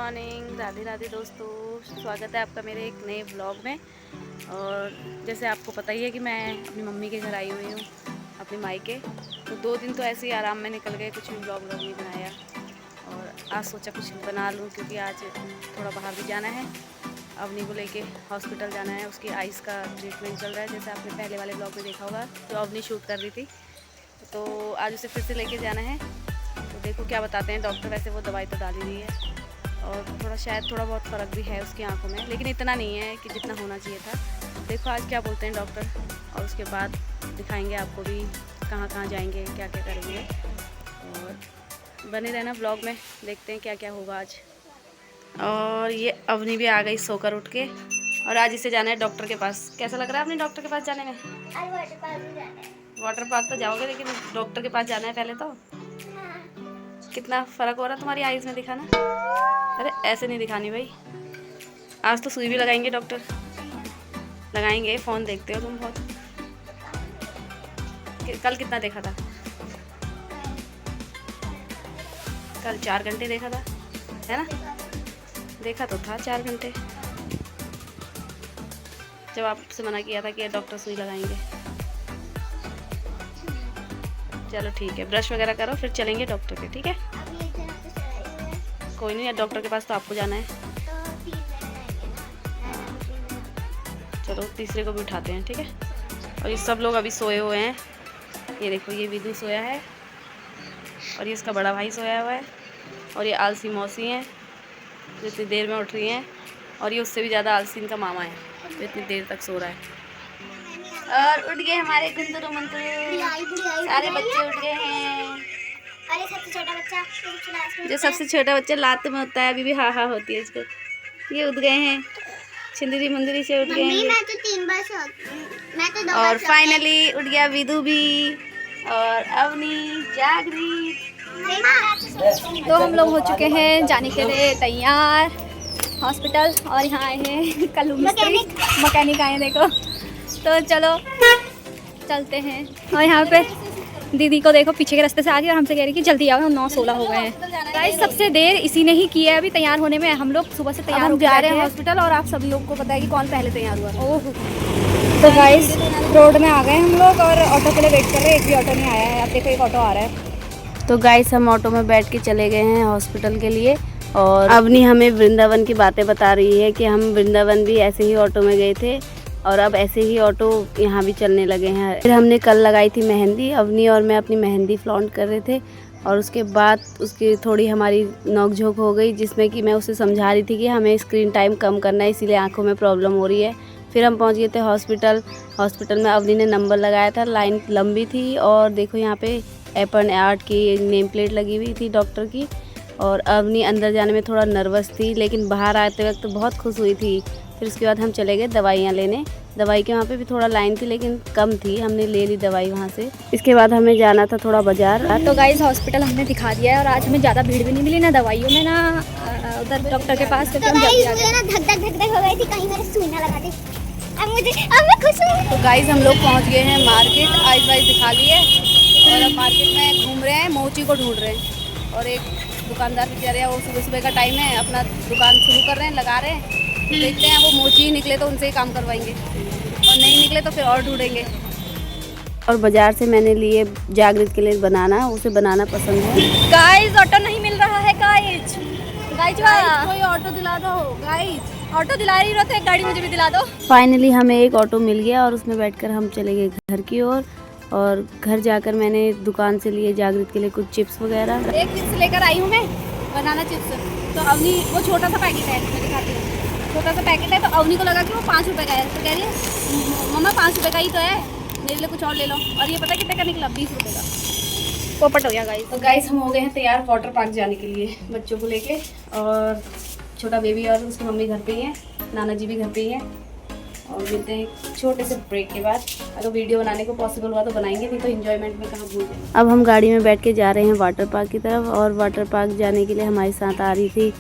Morning, Radhe Radhe दोस्तों। स्वागत है आपका मेरे एक नए ब्लॉग में। और जैसे आपको पता ही है कि मैं अपनी मम्मी के घर आई हुई हूँ, अपनी मायके। तो 2 दिन तो ऐसे ही आराम में निकल गए, कुछ भी ब्लॉग नहीं बनाया। और आज सोचा कुछ बना लूँ, क्योंकि आज थोड़ा बाहर भी जाना है। अवनी को लेके हॉस्पिटल जाना है, उसकी आइज़ का ट्रीटमेंट चल रहा है, जैसे आपने पहले वाले ब्लॉग में देखा होगा जो अवनी शूट कर रही थी। तो आज उसे फिर से लेके जाना है। तो देखो क्या बताते हैं डॉक्टर। वैसे वो दवाई तो डाल ही रही है और शायद थोड़ा बहुत फ़र्क भी है उसकी आंखों में, लेकिन इतना नहीं है कि जितना होना चाहिए था। देखो आज क्या बोलते हैं डॉक्टर, और उसके बाद दिखाएंगे आपको भी कहाँ कहाँ जाएंगे, क्या क्या करेंगे। और बने रहना ब्लॉग में, देखते हैं क्या क्या होगा आज। और ये अवनी भी आ गई सोकर उठ के, और आज इसे जाना है डॉक्टर के पास। कैसा लग रहा है अपने डॉक्टर के पास जाने में? वाटर पार्क तो जाओगे, लेकिन डॉक्टर के पास जाना है पहले तो। कितना फ़र्क हो रहा है तुम्हारी आइज़ में, दिखाना। अरे ऐसे नहीं दिखानी भाई। आज तो सुई भी लगाएंगे डॉक्टर, लगाएंगे। फ़ोन देखते हो तुम बहुत। कल कितना देखा था? कल 4 घंटे देखा था, है ना? देखा तो था 4 घंटे, जब आपसे मना किया था कि डॉक्टर सुई लगाएंगे। चलो ठीक है, ब्रश वगैरह करो, फिर चलेंगे डॉक्टर के। ठीक है, कोई नहीं, डॉक्टर के पास तो आपको जाना है। चलो तीसरे को भी उठाते हैं, ठीक है। और ये सब लोग अभी सोए हुए हैं। ये देखो, ये विदु सोया है, और ये इसका बड़ा भाई सोया हुआ है, और ये आलसी मौसी हैं जो इतनी देर में उठ रही हैं, और ये उससे भी ज़्यादा आलसी इनका मामा है जो इतनी देर तक सो रहा है। और उठ गए हमारे गुंदरू मंदरू, सारे बच्चे उठ गए हैं। अरे सबसे छोटा बच्चा, जो सबसे छोटा बच्चा लात में होता है, अभी भी हाँ हाँ होती है इसको। ये उठ गए हैं, छिंदरी मुंदरी से उठ गए हैं। मैं तो 3 बार मैं तो 2 बार। और फाइनली उठ गया विदु भी, और अवनी जागरी। तो हम लोग हो चुके हैं जाने के लिए तैयार हॉस्पिटल, और यहाँ आए हैं कल्लू मिस्त्री मैकेनिक आए हैं, देखो। तो चलो चलते हैं। और यहाँ पे दीदी को देखो पीछे के रास्ते से आ गई, और हमसे कह रही कि जल्दी आओ, हम 9:16 हो गए हैं। गाइस सबसे देर इसी ने ही की है अभी तैयार होने में। हम लोग सुबह से तैयार हो जा रहे हैं हॉस्पिटल, और आप सभी लोग को पता है कि कौन पहले तैयार हुआ। ओह, तो गाइस रोड में आ गए हम लोग, और ऑटो के लिए वेट कर रहे हैं। एक भी ऑटो नहीं आया है। अब देखो एक ऑटो आ रहा है। तो गाइस हम ऑटो में बैठ के चले गए हैं हॉस्पिटल के लिए, और अवनी हमें वृंदावन की बातें बता रही है कि हम वृंदावन भी ऐसे ही ऑटो में गए थे, और अब ऐसे ही ऑटो यहाँ भी चलने लगे हैं। फिर हमने कल लगाई थी मेहंदी, अवनी और मैं अपनी मेहंदी फ्लॉन्ट कर रहे थे, और उसके बाद उसकी थोड़ी हमारी नोकझोंक हो गई, जिसमें कि मैं उसे समझा रही थी कि हमें स्क्रीन टाइम कम करना है, इसीलिए आंखों में प्रॉब्लम हो रही है। फिर हम पहुँच गए थे हॉस्पिटल में अवनी ने नंबर लगाया था, लाइन लंबी थी, और देखो यहाँ पे एपन आर्ट की नेम प्लेट लगी हुई थी डॉक्टर की। और अवनी अंदर जाने में थोड़ा नर्वस थी, लेकिन बाहर आते वक्त तो बहुत खुश हुई थी। फिर उसके बाद हम चले गए दवाइयाँ लेने। दवाई के वहाँ पे भी थोड़ा लाइन थी, लेकिन कम थी, हमने ले ली दवाई वहाँ से। इसके बाद हमें जाना था थोड़ा बाजार। तो गाइस हॉस्पिटल हमने दिखा दिया है, और आज हमें ज़्यादा भीड़ भी नहीं मिली, ना दवाइयों में ना उधर डॉक्टर के पास। तो गाइस मुझे ना धक धक हो गई थी, कहीं मेरे सुई ना लगा दे। अब मैं खुश हूँ। तो गाइस हम लोग पहुँच गए हैं मार्केट, आइस वाइस दिखा लिए, और अब मार्केट में घूम रहे हैं, मोची को ढूंढ रहे हैं। और एक दुकानदार बेचारे हैं, वो सुबह का टाइम है, अपना दुकान शुरू कर रहे हैं, लगा रहे हैं। देखते हैं वो मोची निकले तो उनसे ही काम करवाएंगे, और नहीं निकले तो फिर और ढूंढेंगे। और बाजार से मैंने लिए जागृत के लिए बनाना, उसे बनाना पसंद है। गाइस ऑटो नहीं मिल रहा है। गाइस कोई ऑटो दिला दो गाइस। ऑटो दिला रही रहते, एक गाड़ी मुझे भी दिला दो। फाइनली हमें एक ऑटो मिल गया, और उसमें बैठकर हम चले गए घर की ओर। और घर जाकर मैंने दुकान से लिए जागृत के लिए कुछ चिप्स वगैरह। एक चिप्स लेकर आई हूँ मैं, बनाना चिप्स। तो अवनी, वो छोटा सा पैकेट है, मैं दिखाती हूँ। छोटा सा पैकेट है, तो अवनी को लगा कि वो 5 रुपये का है, तो कह रही है मम्मा 5 रुपये का ही तो है, मेरे लिए कुछ और ले लो। और ये पता कितने का निकला? 20 रुपये का। पोपट हो गया गाइस। तो गाइस हम हो गए हैं तैयार वाटर पार्क जाने के लिए बच्चों को लेके, और छोटा बेबी और उसकी मम्मी घर पे ही है, नाना जी भी घर पे ही है। और मिलते हैं छोटे से ब्रेक के बाद। अगर वीडियो बनाने को पॉसिबल हुआ तो बनाएंगे, नहीं तो एंजॉयमेंट में कहाँ भूल जाएंगे। अब हम गाड़ी में बैठ के जा रहे हैं वाटर पार्क की तरफ, और वाटर पार्क जाने के लिए हमारे साथ आ रही थी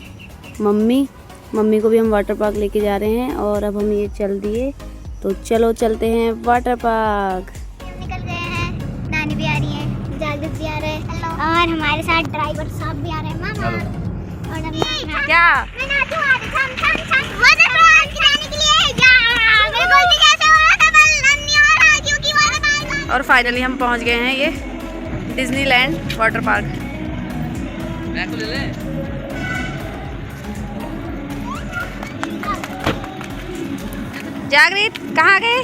मम्मी को भी हम वाटर पार्क लेके जा रहे हैं। और अब हम ये चल दिए, तो चलो चलते हैं वाटर पार्क। निकल गए हैं, नानी भी आ रही है, जागृत भी आ रहे हैं, और हमारे साथ ड्राइवर साहब भी आ रहे हैं, मामा। और क्या मैं नाचू आज छम छम छम वाटर पार्क जाने के लिए जा मेरे को भी जैसे हो रहा था बल अन्य हो रहा क्योंकि वाटर पार्क। और फाइनली हम पहुंच गए हैं ये डिज्नीलैंड वाटर पार्क। मैं को ले ले। जागृत कहाँ गए?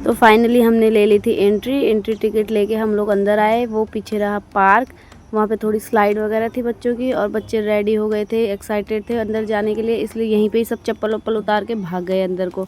तो फाइनली हमने ले ली थी एंट्री टिकट लेके हम लोग अंदर आए। वो पीछे रहा पार्क, वहाँ पे थोड़ी स्लाइड वगैरह थी बच्चों की, और बच्चे रेडी हो गए थे, एक्साइटेड थे अंदर जाने के लिए, इसलिए यहीं पे ही सब चप्पल वप्पल उतार के भाग गए अंदर को।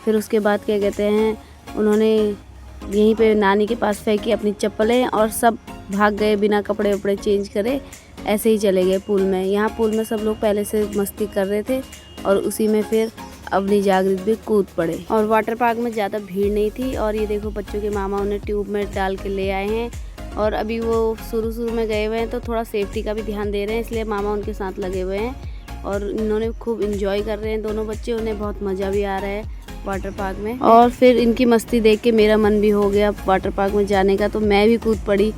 फिर उसके बाद क्या कहते हैं, उन्होंने यहीं पे नानी के पास फेंकी अपनी चप्पलें और सब भाग गए बिना कपड़े वपड़े चेंज करे, ऐसे ही चले गए पूल में। यहाँ पूल में सब लोग पहले से मस्ती कर रहे थे और उसी में फिर अपनी जागृत भी कूद पड़े। और वाटर पार्क में ज़्यादा भीड़ नहीं थी। और ये देखो बच्चों के मामा उन्हें ट्यूब में डाल के ले आए हैं, और अभी वो शुरू में गए हुए हैं तो थोड़ा सेफ्टी का भी ध्यान दे रहे हैं, इसलिए मामा उनके साथ लगे हुए हैं। और इन्होंने खूब इंजॉय कर रहे हैं दोनों बच्चे, उन्हें बहुत मज़ा भी आ रहा है वाटर पार्क में। और फिर इनकी मस्ती देख के मेरा मन भी हो गया वाटर पार्क में जाने का, तो मैं भी कूद पड़ी।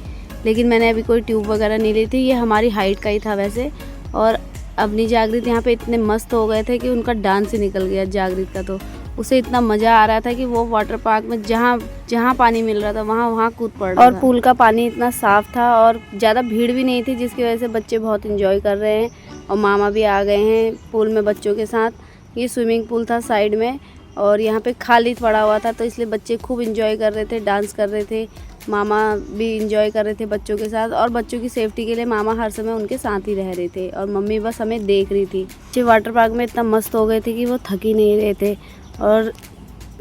लेकिन मैंने अभी कोई ट्यूब वगैरह नहीं ली थी, ये हमारी हाइट का ही था वैसे। और अपनी जागृत यहाँ पे इतने मस्त हो गए थे कि उनका डांस ही निकल गया जागृत का, तो उसे इतना मज़ा आ रहा था कि वो वाटर पार्क में जहाँ पानी मिल रहा था वहाँ कूद पड़ रहा था। और पूल का पानी इतना साफ़ था और ज़्यादा भीड़ भी नहीं थी, जिसकी वजह से बच्चे बहुत इंजॉय कर रहे हैं। और मामा भी आ गए हैं पूल में बच्चों के साथ। ये स्विमिंग पूल था साइड में और यहाँ पे खाली पड़ा हुआ था, तो इसलिए बच्चे खूब इंजॉय कर रहे थे, डांस कर रहे थे। मामा भी इंजॉय कर रहे थे बच्चों के साथ, और बच्चों की सेफ्टी के लिए मामा हर समय उनके साथ ही रह रहे थे और मम्मी बस हमें देख रही थी। बच्चे वाटर पार्क में इतना मस्त हो गए थे कि वो थक ही नहीं रहे थे और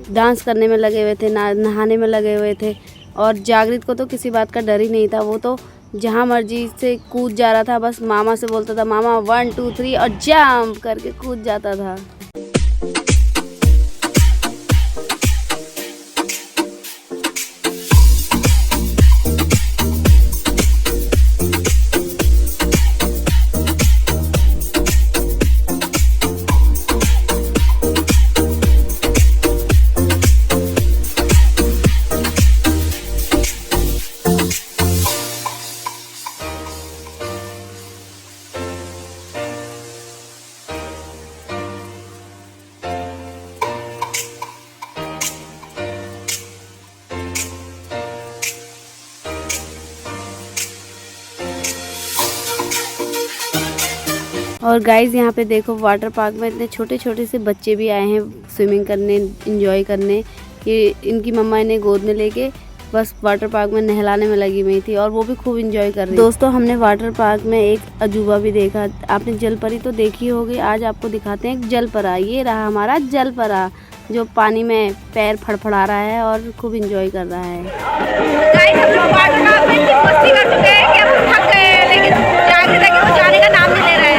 डांस करने में लगे हुए थे, नहाने में लगे हुए थे। और जागृत को तो किसी बात का डर ही नहीं था, वो तो जहाँ मर्जी से कूद जा रहा था, बस मामा से बोलता था मामा 1 2 3 और जंप करके कूद जाता था। और गाइज़ यहाँ पे देखो वाटर पार्क में इतने छोटे छोटे से बच्चे भी आए हैं स्विमिंग करने, एंजॉय करने। ये इनकी मम्मा इन्हें गोद में लेके बस वाटर पार्क में नहलाने में लगी हुई थी और वो भी खूब एंजॉय कर रही थी। दोस्तों हमने वाटर पार्क में एक अजूबा भी देखा। आपने जलपरी तो देखी होगी, आज आपको दिखाते हैं एक जलपरा। ये रहा हमारा जलपरा जो पानी में पैर फड़फड़ा रहा है और खूब एंजॉय कर रहा है। गाइस हम लोग वाटर पार्क में इतनी मस्ती कर चुके हैं कि हम थक गए हैं, लेकिन जागृत है कि वो जाने का नाम नहीं ले रहा है।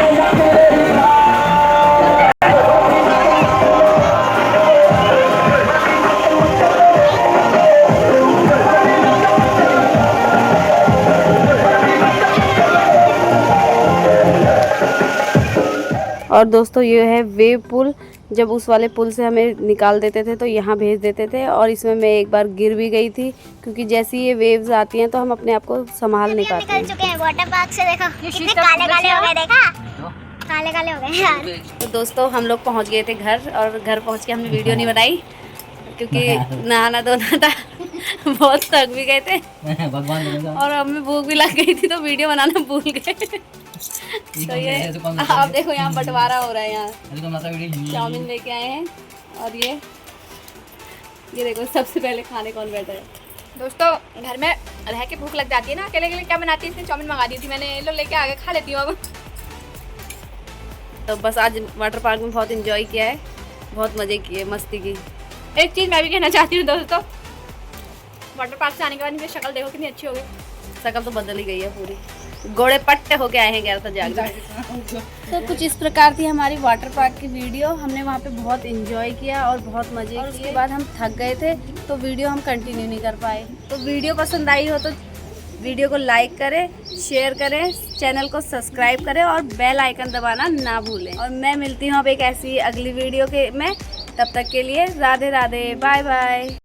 और दोस्तों ये है वेव पुल। जब उस वाले पुल से हमें निकाल देते थे तो यहाँ भेज देते थे, और इसमें मैं एक बार गिर भी गई थी, क्योंकि जैसी ये वेव्स आती हैं तो हम अपने आप को संभाल नहीं पाते। निकल चुके हैं वाटर पार्क से, देखो कितने काले काले हो गए, देखा काले काले हो गए यार। तो दोस्तों हम लोग पहुँच गए थे घर, और घर पहुँच के हमने वीडियो नहीं बनाई क्योंकि नहाना धोना था, बहुत थक भी गए थे और हमें भूख भी लग गई थी, तो वीडियो बनाना भूल गए। तो ये आप देखो यहाँ बंटवारा हो रहा है, यहाँ चाउमीन लेके आए हैं, और ये देखो सबसे पहले खाने कौन बैठा है। दोस्तों घर में रह के भूख लग जाती है ना, अकेले अकेले क्या बनाती है, इसलिए चाउमीन मंगा दी थी मैंने, ये लो लेके आगे खा लेती हूँ अब। तो बस आज वाटर पार्क में बहुत एंजॉय किया है, बहुत मज़े किए, मस्ती की। एक चीज़ मैं भी कहना चाहती हूँ दोस्तों, वाटर पार्क से आने के बाद मेरी शक्ल देखो कितनी अच्छी हो गई। शक्ल तो बदल ही गई है पूरी, गोड़े पट्टे होके आए हैं क्या था जागृत। तो कुछ इस प्रकार थी हमारी वाटर पार्क की वीडियो। हमने वहाँ पे बहुत एंजॉय किया और बहुत मज़े किए। उसके बाद हम थक गए थे तो वीडियो हम कंटिन्यू नहीं कर पाए। तो वीडियो पसंद आई हो तो वीडियो को लाइक करें, शेयर करें, चैनल को सब्सक्राइब करें और बेल आइकन दबाना ना भूलें। और मैं मिलती हूँ अब एक ऐसी अगली वीडियो के में, तब तक के लिए राधे राधे, बाय बाय।